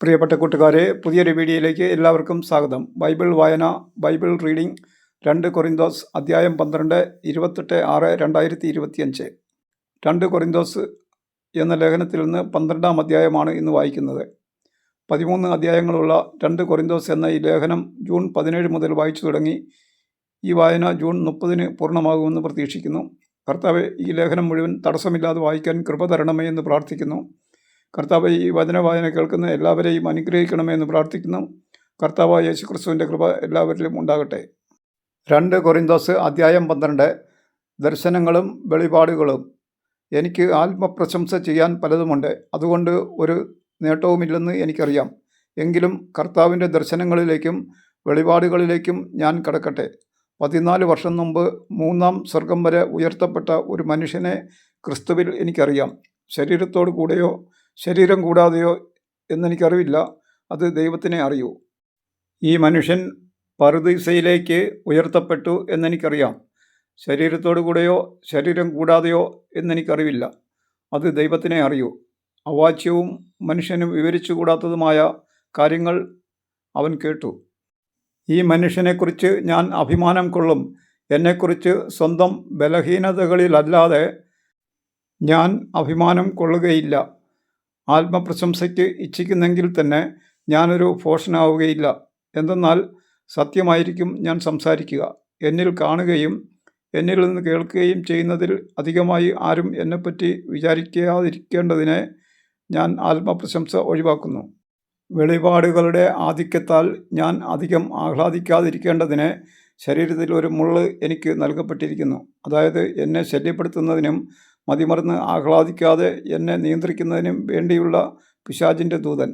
പ്രിയപ്പെട്ട കൂട്ടുകാരെ, പുതിയൊരു വീഡിയോയിലേക്ക് എല്ലാവർക്കും സ്വാഗതം. ബൈബിൾ വായന, ബൈബിൾ റീഡിംഗ് 2 കൊരിന്തോസ് അധ്യായം 12, 28/6/2025. 2 കൊരിന്തോസ് എന്ന ലേഖനത്തിൽ നിന്ന് 12-ാം അധ്യായമാണ് ഇന്ന് വായിക്കുന്നത്. 13 അധ്യായങ്ങളുള്ള 2 കൊരിന്തോസ് എന്ന ഈ ലേഖനം ജൂൺ 17 മുതൽ വായിച്ചു തുടങ്ങി. ഈ വായന ജൂൺ 30-ന് പൂർണ്ണമാകുമെന്ന് പ്രതീക്ഷിക്കുന്നു. കർത്താവ് ഈ ലേഖനം മുഴുവൻ തടസ്സമില്ലാതെ വായിക്കാൻ കൃപ തരണമേ എന്ന് പ്രാർത്ഥിക്കുന്നു. കർത്താവ് ഈ വചനവായന കേൾക്കുന്ന എല്ലാവരെയും അനുഗ്രഹിക്കണമേ എന്ന് പ്രാർത്ഥിക്കുന്നു. കർത്താവായ യേശുക്രിസ്തുവിൻ്റെ കൃപ എല്ലാവരിലും ഉണ്ടാകട്ടെ. 2 കൊരിന്തോസ് അധ്യായം 12. ദർശനങ്ങളും വെളിപാടുകളും. എനിക്ക് ആത്മപ്രശംസ ചെയ്യാൻ പലതുമുണ്ട്, അതുകൊണ്ട് ഒരു നേട്ടവുമില്ലെന്ന് എനിക്കറിയാം. എങ്കിലും കർത്താവിൻ്റെ ദർശനങ്ങളിലേക്കും വെളിപാടുകളിലേക്കും ഞാൻ കടക്കട്ടെ. 14 വർഷം മുമ്പ് 3-ാം സ്വർഗം വരെ ഉയർത്തപ്പെട്ട ഒരു മനുഷ്യനെ ക്രിസ്തുവിൽ എനിക്കറിയാം. ശരീരത്തോടു കൂടെയോ ശരീരം കൂടാതെയോ എന്നെനിക്കറിവില്ല, അത് ദൈവത്തിനെ അറിയൂ. ഈ മനുഷ്യൻ പറുദീസയിലേക്ക് ഉയർത്തപ്പെട്ടു എന്നെനിക്കറിയാം. ശരീരത്തോടു കൂടെയോ ശരീരം കൂടാതെയോ എന്നെനിക്കറിവില്ല, അത് ദൈവത്തിനെ അറിയൂ. അവാച്യവും മനുഷ്യന് വിവരിച്ചുകൂടാത്തതുമായ കാര്യങ്ങൾ അവൻ കേട്ടു. ഈ മനുഷ്യനെക്കുറിച്ച് ഞാൻ അഭിമാനം കൊള്ളും. എന്നെക്കുറിച്ച് സ്വന്തം ബലഹീനതകളിലല്ലാതെ ഞാൻ അഭിമാനം കൊള്ളുകയില്ല. ആത്മപ്രശംസയ്ക്ക് ഇച്ഛിക്കുന്നെങ്കിൽ തന്നെ ഞാനൊരു ഭോഷനാവുകയില്ല. എന്തെന്നാൽ സത്യമായിരിക്കും ഞാൻ സംസാരിക്കുക. എന്നിൽ കാണുകയും എന്നിൽ നിന്ന് കേൾക്കുകയും ചെയ്യുന്നതിൽ അധികമായി ആരും എന്നെപ്പറ്റി വിചാരിക്കാതിരിക്കേണ്ടതിനെ ഞാൻ ആത്മപ്രശംസ ഒഴിവാക്കുന്നു. വെളിപാടുകളുടെ ആധിക്യത്താൽ ഞാൻ അധികം ആഹ്ലാദിക്കാതിരിക്കേണ്ടതിന് ശരീരത്തിൽ ഒരു മുള്ള് എനിക്ക് നൽകപ്പെട്ടിരിക്കുന്നു. അതായത് എന്നെ ശല്യപ്പെടുത്തുന്നതിനും മതിമറന്ന് ആഹ്ലാദിക്കാതെ എന്നെ നിയന്ത്രിക്കുന്നതിനും വേണ്ടിയുള്ള പിശാചിൻ്റെ ദൂതൻ.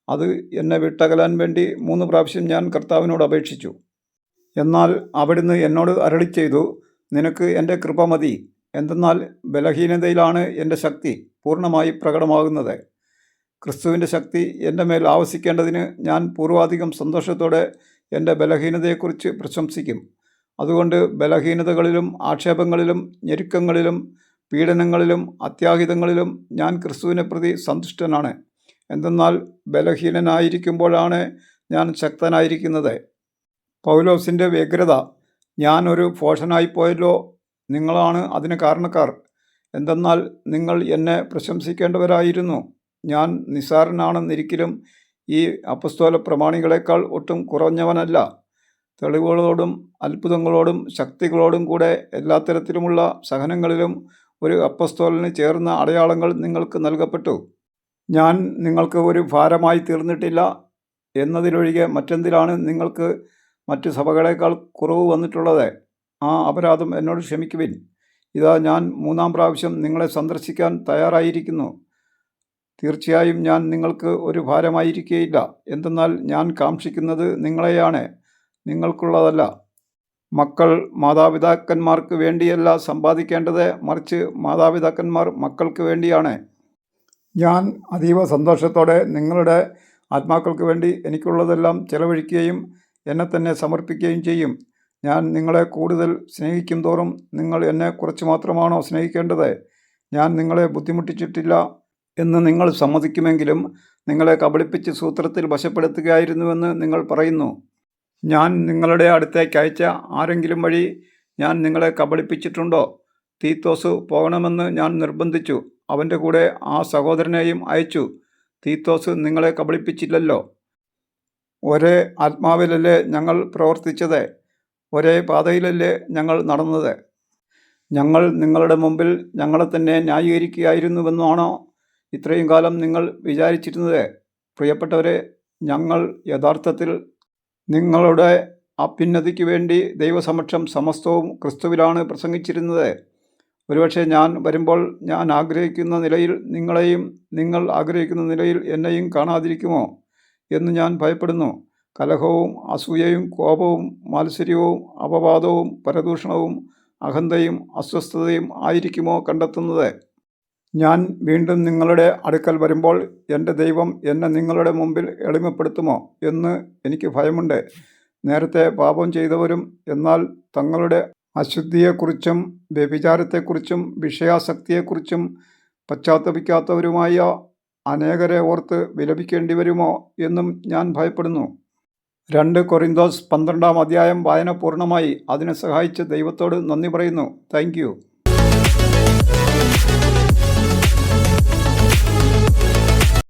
അത് എന്നെ വിട്ടകലാൻ വേണ്ടി 3 പ്രാവശ്യം ഞാൻ കർത്താവിനോട് അപേക്ഷിച്ചു. എന്നാൽ അവിടുന്ന് എന്നോട് അരുളിച്ചെയ്തു, നിനക്ക് എൻ്റെ കൃപ മതി. എന്തെന്നാൽ ബലഹീനതയിലാണ് എൻ്റെ ശക്തി പൂർണ്ണമായി പ്രകടമാകുന്നത്. ക്രിസ്തുവിൻ്റെ ശക്തി എൻ്റെ മേൽ ആവസിക്കേണ്ടതിന് ഞാൻ പൂർവാധികം സന്തോഷത്തോടെ എൻ്റെ ബലഹീനതയെക്കുറിച്ച് പ്രശംസിക്കും. അതുകൊണ്ട് ബലഹീനതകളിലും ആക്ഷേപങ്ങളിലും ഞെരുക്കങ്ങളിലും പീഡനങ്ങളിലും അത്യാഹിതങ്ങളിലും ഞാൻ ക്രിസ്തുവിനെ പ്രതി സന്തുഷ്ടനാണ്. എന്തെന്നാൽ ബലഹീനനായിരിക്കുമ്പോഴാണ് ഞാൻ ശക്തനായിരിക്കുന്നത്. പൗലോസിൻ്റെ വ്യഗ്രത. ഞാൻ ഒരു ഭോഷനായിപ്പോയല്ലോ, നിങ്ങളാണ് അതിന് കാരണക്കാർ. എന്തെന്നാൽ നിങ്ങൾ എന്നെ പ്രശംസിക്കേണ്ടവരായിരുന്നു. ഞാൻ നിസ്സാരനാണെന്നിരിക്കലും ഈ അപ്പസ്തോല പ്രമാണികളെക്കാൾ ഒട്ടും കുറഞ്ഞവനല്ല. തെളിവുകളോടും അത്ഭുതങ്ങളോടും ശക്തികളോടും കൂടെ എല്ലാത്തരത്തിലുമുള്ള സഹനങ്ങളിലും ഒരു അപ്പസ്തോലന് ചേർന്ന അടയാളങ്ങൾ നിങ്ങൾക്ക് നൽകപ്പെട്ടു. ഞാൻ നിങ്ങൾക്ക് ഒരു ഭാരമായി തീർന്നിട്ടില്ല എന്നതിലൊഴികെ മറ്റെന്തിലാണ് നിങ്ങൾക്ക് മറ്റ് സഭകളേക്കാൾ കുറവ് വന്നിട്ടുള്ളത്? ആ അപരാധം എന്നോട് ക്ഷമിക്കുവിൻ. ഇതാ ഞാൻ 3-ാം പ്രാവശ്യം നിങ്ങളെ സന്ദർശിക്കാൻ തയ്യാറായിരിക്കുന്നു. തീർച്ചയായും ഞാൻ നിങ്ങൾക്ക് ഒരു ഭാരമായിരിക്കുകയില്ല. എന്തെന്നാൽ ഞാൻ കാക്ഷിക്കുന്നത് നിങ്ങളെയാണ്, നിങ്ങൾക്കുള്ളതല്ല. മക്കൾ മാതാപിതാക്കന്മാർക്ക് വേണ്ടിയല്ല സമ്പാദിക്കേണ്ടത്, മറിച്ച് മാതാപിതാക്കന്മാർ മക്കൾക്ക് വേണ്ടിയാണ്. ഞാൻ അതീവ സന്തോഷത്തോടെ നിങ്ങളുടെ ആത്മാക്കൾക്ക് വേണ്ടി എനിക്കുള്ളതെല്ലാം ചെലവഴിക്കുകയും എന്നെ തന്നെ സമർപ്പിക്കുകയും ചെയ്യും. ഞാൻ നിങ്ങളെ കൂടുതൽ സ്നേഹിക്കും തോറും നിങ്ങൾ എന്നെ കുറച്ച് മാത്രമാണോ സ്നേഹിക്കേണ്ടത്? ഞാൻ നിങ്ങളെ ബുദ്ധിമുട്ടിച്ചിട്ടില്ല എന്ന് നിങ്ങൾ സമ്മതിക്കുമെങ്കിലും നിങ്ങളെ കബളിപ്പിച്ച് സൂത്രത്തിൽ വശപ്പെടുത്തുകയായിരുന്നുവെന്ന് നിങ്ങൾ പറയുന്നു. ഞാൻ നിങ്ങളുടെ അടുത്തേക്ക് അയച്ച ആരെങ്കിലും വഴി ഞാൻ നിങ്ങളെ കബളിപ്പിച്ചിട്ടുണ്ടോ? തീത്തോസ് പോകണമെന്ന് ഞാൻ നിർബന്ധിച്ചു. അവൻ്റെ കൂടെ ആ സഹോദരനെയും അയച്ചു. തീത്തോസ് നിങ്ങളെ കബളിപ്പിച്ചില്ലല്ലോ. ഒരേ ആത്മാവിലല്ലേ ഞങ്ങൾ പ്രവർത്തിച്ചത്? ഒരേ പാതയിലല്ലേ ഞങ്ങൾ നടന്നത്? ഞങ്ങൾ നിങ്ങളുടെ മുമ്പിൽ ഞങ്ങളെ തന്നെ ന്യായീകരിക്കുകയായിരുന്നുവെന്നാണോ ഇത്രയും കാലം നിങ്ങൾ വിചാരിച്ചിരുന്നത്? പ്രിയപ്പെട്ടവരെ, ഞങ്ങൾ യഥാർത്ഥത്തിൽ നിങ്ങളുടെ അഭ്യുന്നതിക്ക് വേണ്ടി ദൈവസമക്ഷം സമസ്തവും ക്രിസ്തുവിലാണ് പ്രസംഗിച്ചിരുന്നത്. ഒരുപക്ഷെ ഞാൻ വരുമ്പോൾ ഞാൻ ആഗ്രഹിക്കുന്ന നിലയിൽ നിങ്ങളെയും നിങ്ങൾ ആഗ്രഹിക്കുന്ന നിലയിൽ എന്നെയും കാണാതിരിക്കുമോ എന്ന് ഞാൻ ഭയപ്പെടുന്നു. കലഹവും അസൂയയും കോപവും മാത്സര്യവും അപവാദവും പരദൂഷണവും അഹന്തയും അസ്വസ്ഥതയും ആയിരിക്കുമോ കണ്ടെത്തുന്നത്? ഞാൻ വീണ്ടും നിങ്ങളുടെ അടുക്കൽ വരുമ്പോൾ എൻ്റെ ദൈവം എന്നെ നിങ്ങളുടെ മുമ്പിൽ എളിമപ്പെടുത്തുമോ എന്ന് എനിക്ക് ഭയമുണ്ട്. നേരത്തെ പാപം ചെയ്തവരും എന്നാൽ തങ്ങളുടെ അശുദ്ധിയെക്കുറിച്ചും വ്യഭിചാരത്തെക്കുറിച്ചും വിഷയാസക്തിയെക്കുറിച്ചും പശ്ചാത്തപിക്കാത്തവരുമായ അനേകരെ ഓർത്ത് വിലപിക്കേണ്ടി വരുമോ എന്നും ഞാൻ ഭയപ്പെടുന്നു. 2 കൊരിന്തോസ് 12-ാം അധ്യായം വായന പൂർണ്ണമായി. അതിനെ സഹായിച്ച ദൈവത്തോട് നന്ദി പറയുന്നു. Thank you.